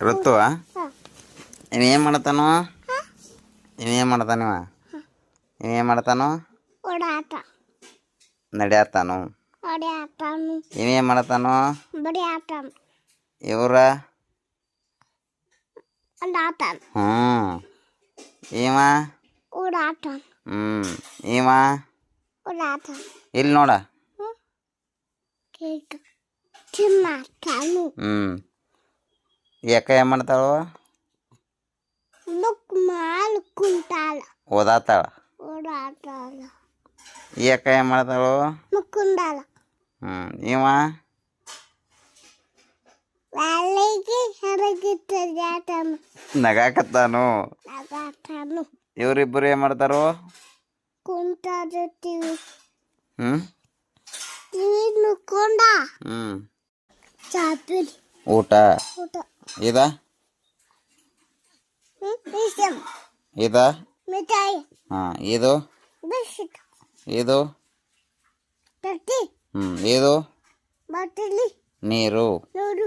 ಋತು ಇವೇನು ಮಾಡ್ತಾನೋ ಇವೇನು ಮಾಡ್ತಾನಿವ ಇವೇನು ಮಾಡ್ತಾನೋ ಓಡಾಟ ನಡೆಯತ್ತಾನು ಓಡಾಟನು ಇವೇನು ಮಾಡ್ತಾನೋ ಬಡಿಯಾಟನು ಇವ್ರ ಓಡಾಟನು ಇವ ಓಡಾಟನು ಇವ ಓಡಾಟನು ಇಲ್ಲಿ ನೋಡ ಕೇಕ ತಿನ್ನತಾನು ಯಾಕ ಏನು ಮಾಡ್ತಾಳು ಲುಕ್ ಮಾಲ್ ಕುಂತಾಳ ಓದಾತಾಳ ಓಡಾಟಲ ಯಾಕ ಏನು ಮಾಡ್ತಾಳು ಮುಕ್ಕುಂಡಾಳ ಇವ ವಾಲಿಗೆ ಹರಗಿತ್ತಜಾಟನು ನಗಾಕತ್ತಾನು ನಗಾಟನು ಇವರಿಬ್ಬರು ಏನು ಮಾಡ್ತಾರೋ ಕುಂತಾದಿರ್ತೀವಿ ಹ್ಞೂ ಟಿವಿ ನುಕ್ಕೊಂಡ ಚಾಪಿರಿ ಊಟ ಊಟ ಇದ ಬಿಸಿಂ ಇದ ಮಿಠಾಯಿ ಇದು ಬಿಸ್ಕಿಟ್ ಇದು ತಟ್ಟಿ ಇದು ಬಾಟಲಿ ನೀರು ನೋಡು